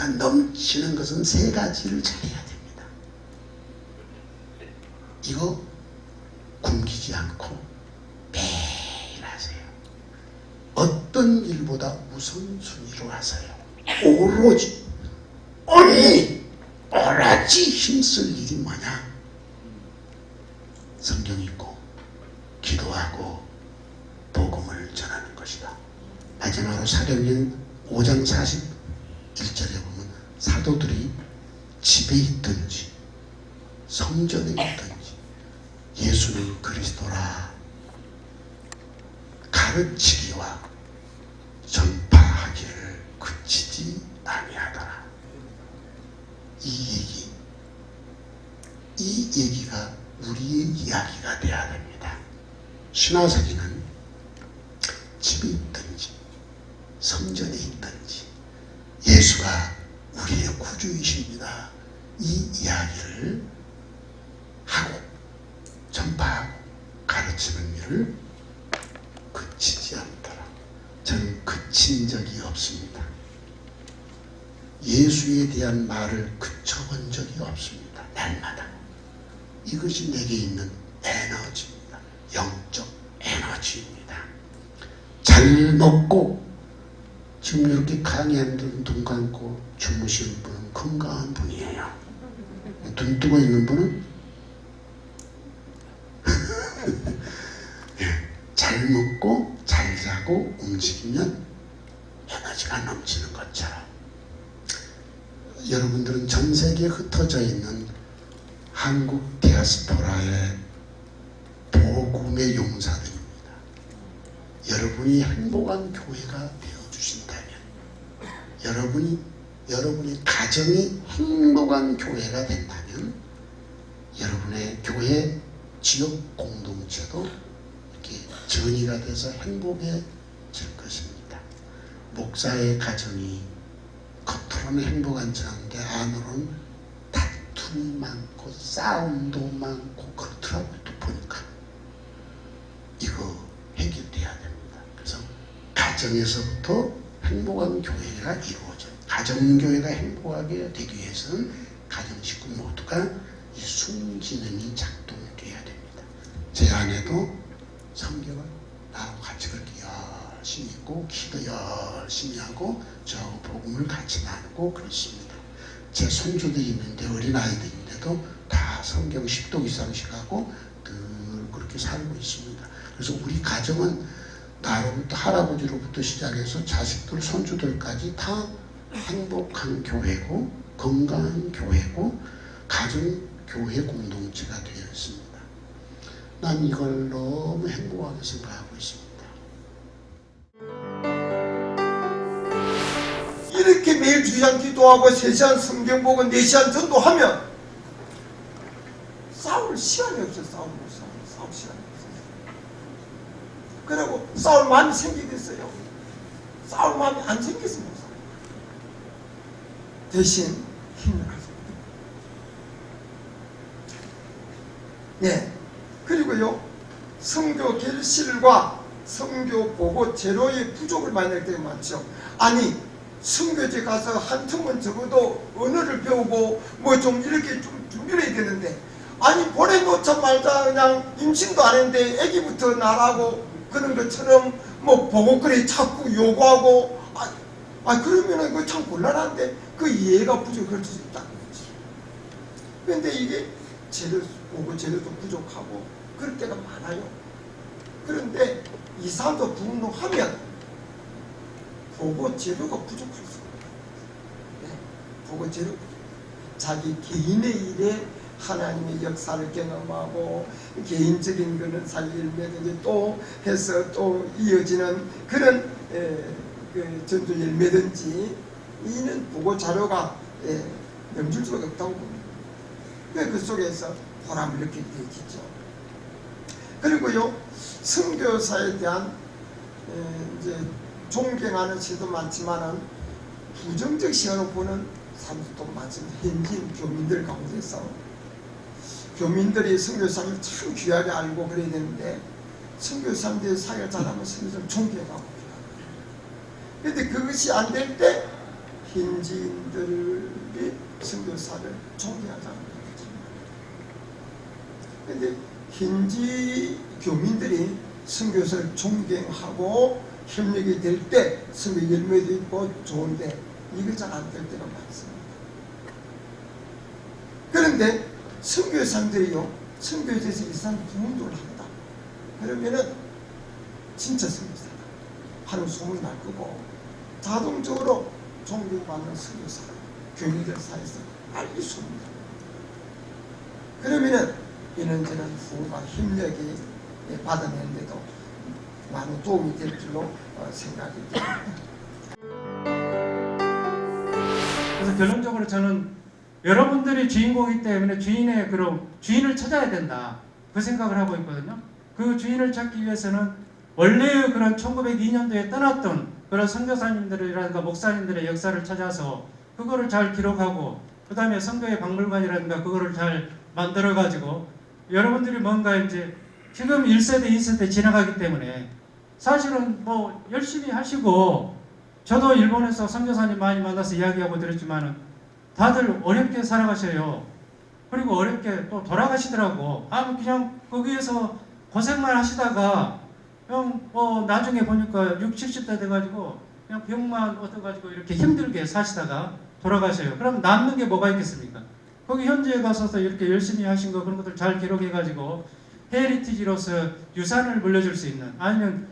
내가 넘치는 것은 세 가지를 잘해야 됩니다. 이거 굶기지 않고 매일 하세요. 어떤 일보다 우선순위로 하세요. 오로지 오로지 힘쓸 일이 뭐냐? 성경 읽고 기도하고 복음을 전하는 것이다. 마지막으로 사도행전 5장 41절에 보면 사도들이 집에 있든지 성전에 있든지 예수는 그리스도라 가르치기와 전파하기를 그치지 아니하더라. 이 얘기가 우리의 이야기가 되어야 됩니다. 신화사기는 집에 있든지 성전에 있든지 예수가 우리의 구주이십니다. 이 이야기를 하고 전파하고 가르치는 일을 그치지 않더라. 저는 그친 적이 없습니다. 예수에 대한 말을 그쳐본 적이 없습니다. 날마다. 이것이 내게 있는 에너지입니다. 영적 에너지입니다. 잘 먹고 지금 이렇게 강의하는 분은 눈 감고 주무시는 분은 건강한 분이에요. 눈 뜨고 있는 분은 잘 먹고 잘 자고 움직이면 에너지가 넘치는 것처럼 여러분들은 전 세계에 흩어져 있는 한국 디아스포라의 복음의 용사들입니다. 여러분이 행복한 교회가 되어주신다면 여러분의 가정이 행복한 교회가 된다면 여러분의 교회 지역 공동체도 이렇게 전이가 돼서 행복해질 것입니다. 목사의 가정이 겉으로는 행복하지 않은데 안으로는 다툼이 많고 싸움도 많고 그렇더라고요. 또 보니까 이거 해결돼야 됩니다. 그래서 가정에서부터 행복한 교회가 이루어져요. 가정교회가 행복하게 되기 위해서는 가정 식구 모두가 이 순기능이 작동돼야 됩니다. 제 아내도 성경을 나하고 같이 그렇게 열심히 읽고 기도 열심히 하고 저하고 복음을 같이 나누고 그렇습니다. 제 손주들이 있는데 어린아이들인데도 다 성경 10독 이상씩 하고 늘 그렇게 살고 있습니다. 그래서 우리 가정은 나로부터 할아버지로부터 시작해서 자식들 손주들까지 다 행복한 교회고 건강한 교회고 가정교회 공동체가 되어 있습니다. 난 이걸 너무 행복하게 생각하고 있습니다. 이렇게 매일 2시간 기도하고 3시간 성경 보고 4시간 전도하면 싸울 시간이 없어요. 싸울 시간이 없어요. 그리고 싸울 마음이 생기겠어요. 싸울 마음이 안 생겼으면 없어요. 대신 힘을 가져요. 네. 그리고요, 성교 결실과 성교 보고 재료의 부족을 많이 낼 때가 많죠. 아니, 성교제 가서 한 틈은 적어도 언어를 배우고 뭐 좀 이렇게 좀 준비를 해야 되는데, 아니 보내놓자 말자 그냥 임신도 안 했는데 애기부터 나라고 그런 것처럼 뭐 보고 그래 자꾸 요구하고 그러면은 그 참 곤란한데 그 이해가 부족할 수 있다는 거지. 그런데 이게 보고 재료도 부족하고 그럴 때가 많아요. 그런데 이 사람도 분노하면 보고 재료가 부족할 수가 없어요. 네, 보고 재료 자기 개인의 일에 하나님의 역사를 경험하고 개인적인 거는 살릴매든지 또 해서 또 이어지는 그런 그 전도 열매든지 이는 보고 자료가 넘칠 수가 없다고 봅니다. 그 속에서 보람을 느끼게 되죠. 그리고요, 선교사에 대한 이제 존경하는 시도 많지만은 부정적 시각으로 보는 사람들도 많습니다. 현지인 교민들 가운데서 교민들이 선교사를 참 귀하게 알고 그래야 되는데 선교사님들이 사회를 잘하면 선교사를 존경하고 그런데 그것이 안 될 때 현지인들이 선교사를 존경하지 않는 거죠. 그런데 현지 교민들이 선교사를 존경하고 협력이 될 때 선교 열매도 있고 좋은데 이게 잘 안 될 때가 많습니다. 그런데 선교사들이요, 선교에 대해서 이상 부문도를 한다. 그러면은 진짜 선교사다 하는 소문이 날 거고, 자동적으로 존경받는 선교사가 교민들 사이에서 알릴 수 없는 겁니다. 그러면은 이런저런 후가 협력이 받아내는데도 많은 도움이 될 줄로 생각이 됩니다. 그래서 결론적으로 저는 여러분들이 주인공이기 때문에 주인을 찾아야 된다, 그 생각을 하고 있거든요. 그 주인을 찾기 위해서는 원래의 그런 1902년도에 떠났던 그런 선교사님들이라든가 목사님들의 역사를 찾아서 그거를 잘 기록하고, 그 다음에 선교의 박물관이라든가 그거를 잘 만들어 가지고, 여러분들이 뭔가 이제 지금 1세대 2세대 지나가기 때문에 사실은 뭐 열심히 하시고, 저도 일본에서 선교사님 많이 만나서 이야기하고 들었지만은 다들 어렵게 살아가셔요. 그리고 어렵게 또 돌아가시더라고. 그냥 거기에서 고생만 하시다가 나중에 보니까 60, 70대 돼가지고 그냥 병만 얻어가지고 이렇게 힘들게 사시다가 돌아가셔요. 그럼 남는 게 뭐가 있겠습니까? 거기 현지에 가서서 이렇게 열심히 하신 거, 그런 것들 잘 기록해가지고 헤리티지로서 유산을 물려줄 수 있는, 아니면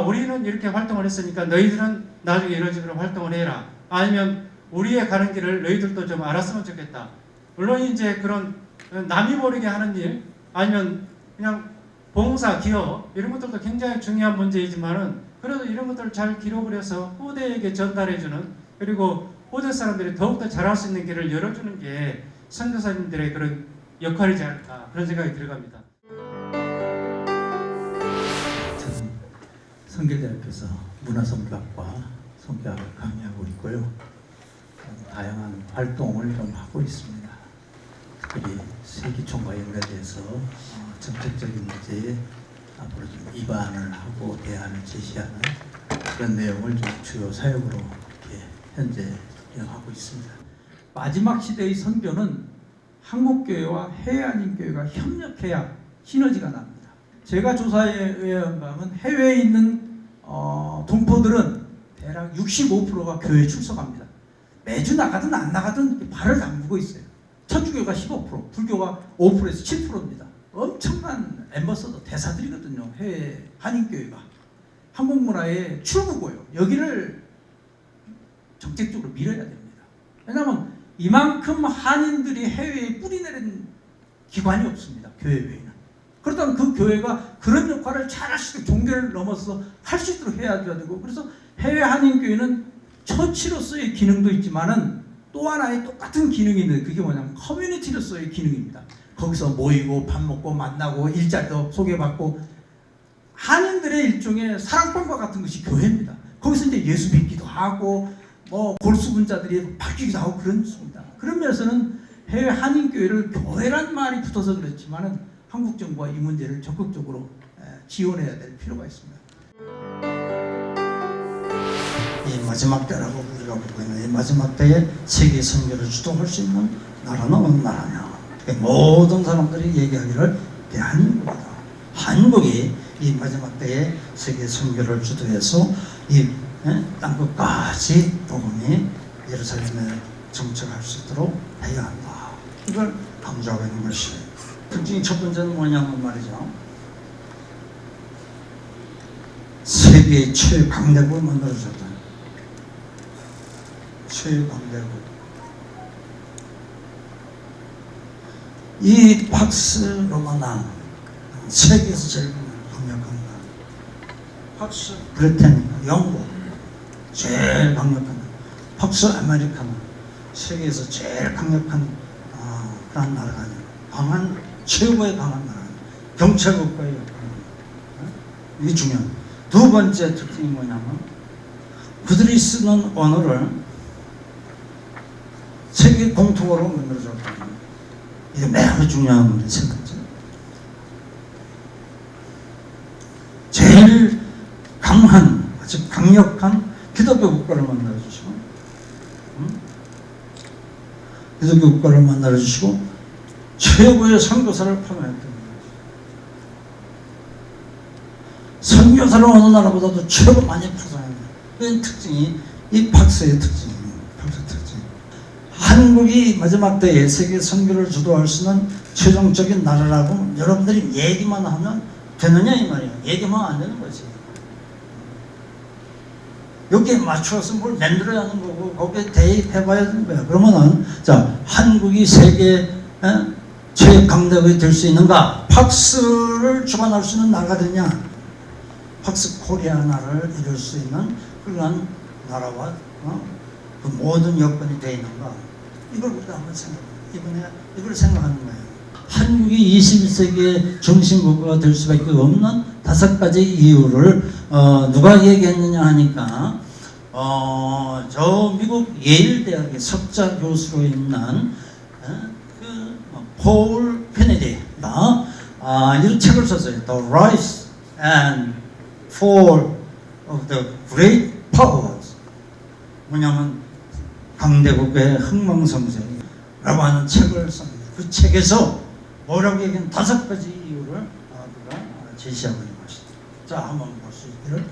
우리는 이렇게 활동을 했으니까 너희들은 나중에 이런 식으로 활동을 해라, 아니면 우리의 가는 길을 너희들도 좀 알았으면 좋겠다. 물론 이제 그런 남이 모르게 하는 일, 아니면 그냥 봉사, 기업, 이런 것들도 굉장히 중요한 문제이지만은, 그래도 이런 것들을 잘 기록을 해서 후대에게 전달해주는, 그리고 후대 사람들이 더욱더 잘할 수 있는 길을 열어주는 게 선교사님들의 그런 역할이지 않을까, 그런 생각이 들어갑니다. 저는 성결대학교에서 문화선교학과 선교학을 강의하고 있고요. 다양한 활동을 좀 하고 있습니다. 특별히 세기총과 연결돼서 정책적인 문제에 앞으로 좀 입안을 하고 대안을 제시하는 그런 내용을 좀 주요 사역으로 이렇게 현재 이어가고 있습니다. 마지막 시대의 선교는 한국교회와 해외한인교회가 협력해야 시너지가 납니다. 제가 조사에 의하면 해외에 있는 동포들은 대략 65%가 교회에 출석합니다. 매주 나가든 안 나가든 발을 담그고 있어요. 천주교가 15%, 불교가 5%에서 7%입니다. 엄청난 엠버서더 대사들이거든요. 해외 한인교회가. 한국 문화의 출구고요. 여기를 정책적으로 밀어야 됩니다. 왜냐하면 이만큼 한인들이 해외에 뿌리내린 기관이 없습니다. 교회 외에는. 그렇다면 그 교회가 그런 역할을 잘 할 수 있도록, 종교를 넘어서 할 수 있도록 해야 되고, 그래서 해외 한인교회는 처치로서의 기능도 있지만은 또 하나의 똑같은 기능이 있는데, 그게 뭐냐면 커뮤니티로서의 기능입니다. 거기서 모이고 밥 먹고 만나고 일자리도 소개받고, 한인들의 일종의 사랑방과 같은 것이 교회입니다. 거기서 이제 예수 믿기도 하고 뭐 골수분자들이 바뀌기도 하고 그런 것입니다. 그런 면에서는 해외 한인교회를 교회란 말이 붙어서 그렇지만은 한국 정부가 이 문제를 적극적으로 지원해야 될 필요가 있습니다. 이 마지막 때라고 우리가 보고 있는 이 마지막 때에 세계 선교를 주도할 수 있는 나라는 어느 나라냐? 모든 사람들이 얘기하기를 대한민국이다. 한국이 이 마지막 때에 세계 선교를 주도해서 이 땅끝까지 복음이 예루살렘에 정착할 수 있도록 해야 한다. 이걸 강조하고 있는 것이. 특징이 첫 번째는 뭐냐면 말이죠. 세계의 최강대국을 만들어줬다. 최강대국. 이 팍스 로마나 세계에서 제일 강력한 나라. 팍스 브리테니카 영국 제일 강력한 나라. 팍스 아메리카나 세계에서 제일 강력한 그런 나라가 아니라 강한 최고의 강한 나라. 경찰국가의 역할. 이게 중요한. 두 번째 특징이 뭐냐면 그들이 쓰는 언어를 세계 공통어로 만들어줬다. 이게 매우 중요한 문제 세 번째. 제일 강한, 아주 강력한 기독교 국가를 만들어주시고, 기독교 국가를 만들어 주시고 최고의 선교사를 파송했던 거예요. 선교사를 어느 나라보다도 최고 많이 파송해요. 그 특징이 이 박사의 특징이에요. 박사 특징. 한국이 마지막 때에 세계 선교를 주도할 수 있는 최종적인 나라라고 여러분들이 얘기만 하면 되느냐 이 말이에요. 얘기만 안 되는 거지. 여기에 맞춰서 뭘 만들어야 하는 거고 거기에 대입해봐야 되는 거야. 그러면은 자 한국이 세계 최강대국이 될 수 있는가? 박스를 주관할 수 있는 나라가 되냐? 박스 코리아나를 이룰 수 있는 그러한 나라와 그 모든 여건이 되어 있는가? 이걸 우리가 한번 이걸 생각하는 거예요. 한국이 21세기의 중심국가가 될 수밖에 없는 5가지 이유를 누가 얘기했느냐 하니까 저 미국 예일 대학의 석자 교수로 있는 폴 케네디가 이런 책을 썼어요. The Rise and Fall of the Great Powers. 뭐냐면 강대국의 흥망성쇠라고 하는 책을 씁니다. 그 책에서 뭐라고 얘기하는 5가지 이유를 그가 제시하고 있는 것이다. 자, 한번 볼 수 있기를.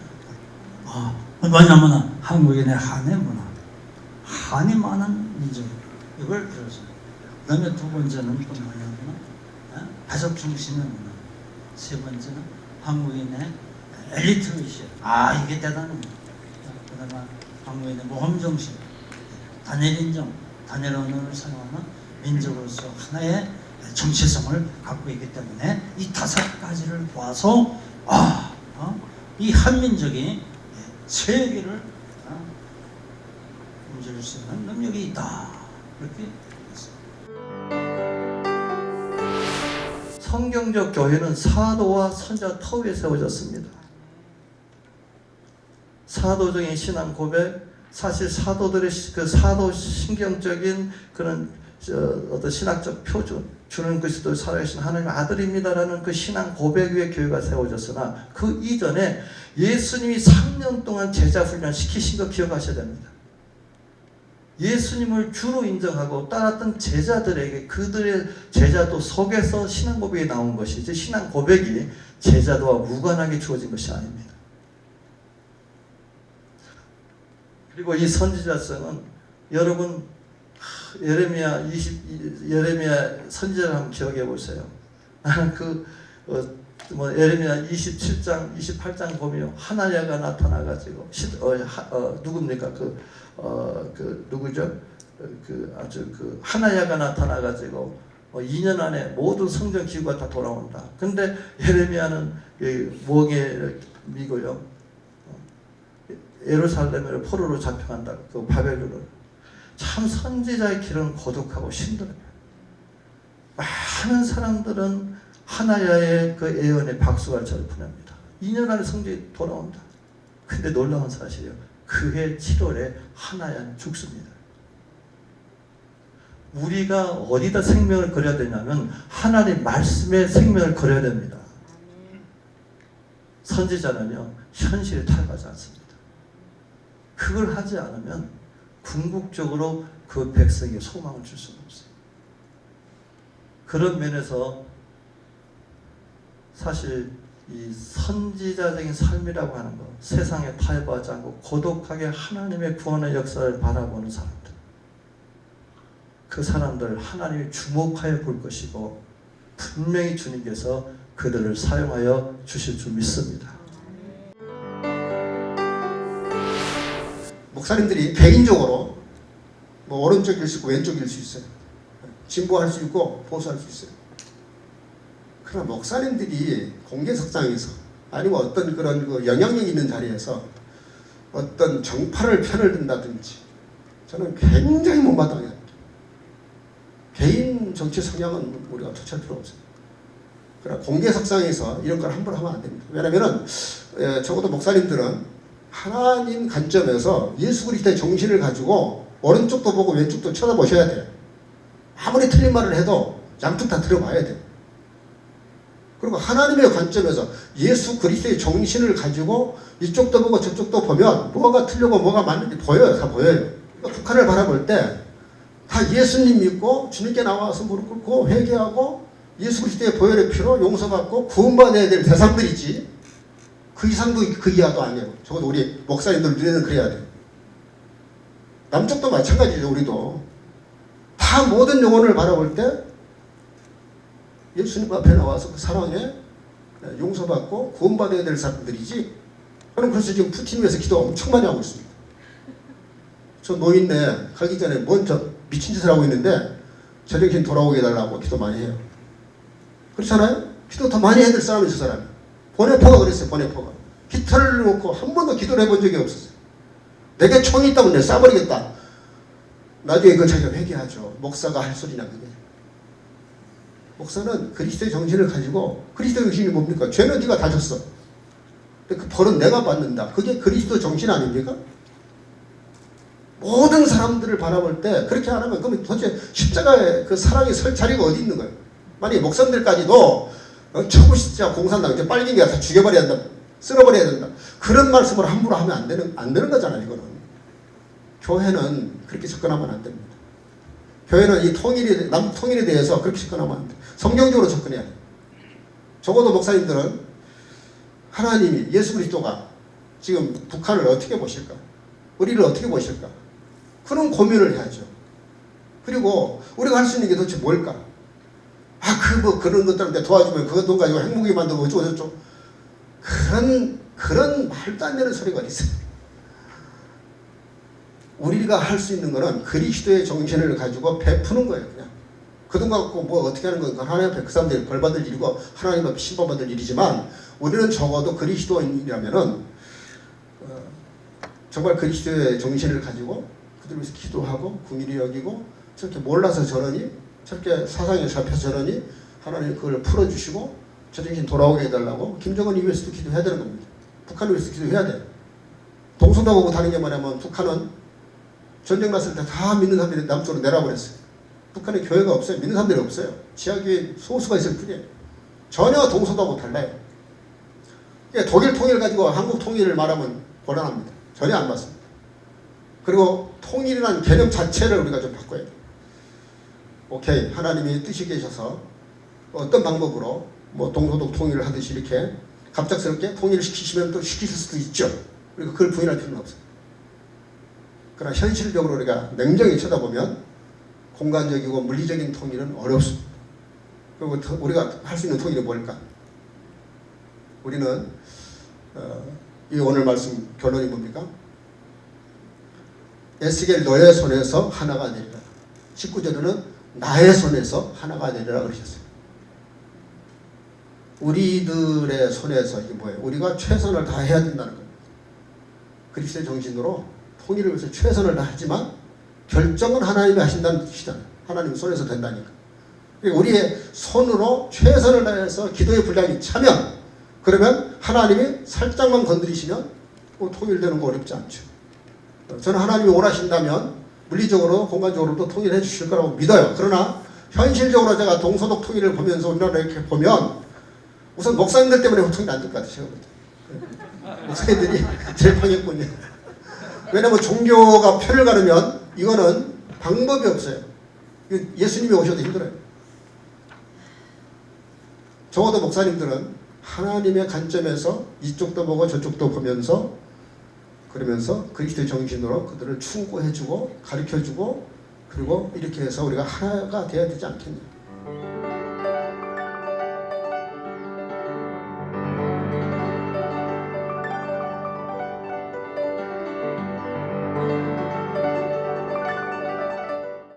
뭐냐면 한국인의 한의 문화, 한이 많은 민족 이걸 들어서. 그 다음에 2번째는 또 뭐냐면 가족 중심의 문화. 3번째는 한국인의 엘리트 의식. 이게 대단합니다. 그 다음에 한국인의 모험 정신, 단일 인정, 단일 언어를 사용하는 민족으로서 하나의 정체성을 갖고 있기 때문에 이 5가지를 보아서 이 한민족이 세계를 움직일 수 있는 능력이 있다. 그렇게 성경적 교회는 사도와 선지자 터위에 세워졌습니다. 사도적인 신앙 고백, 사실 사도들의 그 사도 신경적인 그런 어떤 신학적 표준, 주는 그리스도 살아계신 하나님의 아들입니다라는 그 신앙 고백 위에 교회가 세워졌으나 그 이전에 예수님이 3년 동안 제자 훈련 시키신 거 기억하셔야 됩니다. 예수님을 주로 인정하고 따랐던 제자들에게 그들의 제자도 속에서 신앙 고백이 나온 것이지 신앙 고백이 제자도와 무관하게 주어진 것이 아닙니다. 그리고 이 선지자성은 여러분 예레미야 선지자를 한번 기억해 보세요. 나는 예레미야 27장 28장 보면 하나야가 나타나 가지고 누굽니까 누구죠? 하나야가 나타나 가지고 2년 안에 모든 성전 기구가 다 돌아온다. 근데 예레미야는 몽에 미고요. 예루살렘을 포로로 잡혀간다. 그 바벨론을. 참 선지자의 길은 고독하고 힘들어요. 많은 사람들은 하나야의 그 예언에 박수갈채를 보냅니다. 2년 안에 성전이 돌아온다. 근데 놀라운 사실이에요. 그해 7월에 하나야는 죽습니다. 우리가 어디다 생명을 걸어야 되냐면 하나님 말씀에 생명을 걸어야 됩니다. 선지자는요 현실에 타협하지 않습니다. 그걸 하지 않으면 궁극적으로 그 백성에게 소망을 줄 수가 없어요. 그런 면에서 사실 이 선지자적인 삶이라고 하는 것, 세상에 타협하지 않고 고독하게 하나님의 구원의 역사를 바라보는 사람들, 그 사람들 하나님이 주목하여 볼 것이고 분명히 주님께서 그들을 사용하여 주실 줄 믿습니다. 목사님들이 개인적으로 오른쪽일 수 있고 왼쪽일 수 있어요. 진보할 수 있고 보수할 수 있어요. 그러나 목사님들이 공개석상에서 아니면 어떤 그런 영향력 있는 자리에서 어떤 정파를 편을 든다든지 저는 굉장히 못마땅해요. 개인 정치 성향은 우리가 투철 필요 없어요. 그러나 공개석상에서 이런 걸 함부로 하면 안 됩니다. 왜냐하면 적어도 목사님들은 하나님 관점에서 예수 그리스도의 정신을 가지고 오른쪽도 보고 왼쪽도 쳐다보셔야 돼요. 아무리 틀린 말을 해도 양쪽 다 들어봐야 돼요. 그리고 하나님의 관점에서 예수 그리스도의 정신을 가지고 이쪽도 보고 저쪽도 보면 뭐가 틀리고 뭐가 맞는지 보여요. 다 보여요. 그러니까 북한을 바라볼 때 다 다 예수님 믿고 주님께 나와서 무릎 꿇고 회개하고 예수 그리스도의 보혈의 피로 용서받고 구원받아야 될 대상들이지 그 이상도 그 이하도 아니에요. 적어도 우리 목사님들 눈에는 그래야 돼요. 남쪽도 마찬가지죠. 우리도 다 모든 영혼을 바라볼 때 예수님 앞에 나와서 그 사랑에 용서받고 구원받아야 될 사람들이지. 저는 그래서 지금 푸틴 위해서 기도 엄청 많이 하고 있습니다. 저 노인네 가기 전에 뭔 저 미친 짓을 하고 있는데 저 정신 돌아오게 해달라고 기도 많이 해요. 그렇잖아요? 기도 더 많이 해야 될 사람이 저 사람이. 보네포가 그랬어요. 보네포가. 기타를 놓고 한 번도 기도를 해본 적이 없었어요. 내게 총이 있다면 내가 쏴버리겠다. 나중에 그 자기가 회개하죠. 목사가 할 소리나 그게. 목사는 그리스도의 정신을 가지고 그리스도의 정신이 뭡니까? 죄는 네가 다 졌어. 그 벌은 내가 받는다. 그게 그리스도 정신 아닙니까? 모든 사람들을 바라볼 때 그렇게 안 하면 그러면 도대체 십자가에 그 사랑이 설 자리가 어디 있는 거예요? 만약에 목사님들까지도 초부시자 공산당 이제 빨갱이 다 죽여버려야 된다. 쓸어버려야 된다. 그런 말씀을 함부로 하면 안 되는 거잖아요. 이거는. 교회는 그렇게 접근하면 안 됩니다. 교회는 이 남북 통일에 대해서 그렇게 접근하면 안 돼요. 성경적으로 접근해야 돼요. 적어도 목사님들은 하나님이 예수 그리스도가 지금 북한을 어떻게 보실까? 우리를 어떻게 보실까? 그런 고민을 해야죠. 그리고 우리가 할 수 있는 게 도대체 뭘까? 그런 것들한테 도와주면 그것 돈 가지고 행복이 만들고 어쩌고저쩌고. 그런 말도 안 되는 소리가 어디 있어요. 우리가 할 수 있는 거는 그리스도의 정신을 가지고 베푸는 거예요. 그냥. 그 돈 갖고 뭐 어떻게 하는 건 하나님 앞에 그 사람들이 벌받을 일이고 하나님 앞에 심판받을 일이지만 우리는 적어도 그리스도인이라면은 정말 그리스도의 정신을 가지고 그들 위해서 기도하고 긍휼히 여기고 저렇게 몰라서 저러니 저렇게 사상에 잡혀서 저러니 하나님 그걸 풀어주시고 저 정신 돌아오게 해달라고 김정은 위해서도 기도해야 되는 겁니다. 북한을 위해서 기도해야 돼요. 동서도 보고 다른 게 뭐냐면 북한은 전쟁 났을 때 다 믿는 사람들이 남쪽으로 내려버렸어요. 북한에 교회가 없어요. 믿는 사람들이 없어요. 지하교회 소수가 있을 뿐이에요. 전혀 동서도하고 달라요. 그러니까 독일 통일 가지고 한국 통일을 말하면 곤란합니다. 전혀 안 맞습니다. 그리고 통일이라는 개념 자체를 우리가 좀 바꿔야 돼요. 오케이. 하나님이 뜻이 계셔서 어떤 방법으로 뭐 동서독 통일을 하듯이 이렇게 갑작스럽게 통일을 시키시면 또 시키실 수도 있죠. 우리가 그걸 부인할 필요는 없어요. 그러나 현실적으로 우리가 냉정히 쳐다보면 공간적이고 물리적인 통일은 어렵습니다. 그리고 우리가 할 수 있는 통일이 뭘까? 우리는 이 오늘 말씀 결론이 뭡니까? 에스겔 너의 손에서 하나가 되리라. 19절에는 나의 손에서 하나가 되리라 그러셨어요. 우리들의 손에서 이게 뭐예요? 우리가 최선을 다해야 된다는 겁니다. 그리스도의 정신으로 통일을 위해서 최선을 다하지만 결정은 하나님이 하신다는 뜻이잖아요. 하나님 손에서 된다니까. 그러니까 우리의 손으로 최선을 다해서 기도의 분량이 차면 그러면 하나님이 살짝만 건드리시면 통일되는 거 어렵지 않죠. 저는 하나님이 원하신다면 물리적으로 공간적으로도 통일해 주실 거라고 믿어요. 그러나 현실적으로 제가 동서독 통일을 보면서 우리나라 이렇게 보면 우선 목사님들 때문에 통일 안 될 것 같아요. 목사님들이 제일 방해꾼이에요. 왜냐하면 종교가 편을 가르면 이거는 방법이 없어요. 예수님이 오셔도 힘들어요. 적어도 목사님들은 하나님의 관점에서 이쪽도 보고 저쪽도 보면서 그러면서 그리스도의 정신으로 그들을 충고해주고 가르쳐주고 그리고 이렇게 해서 우리가 하나가 되어야 되지 않겠냐.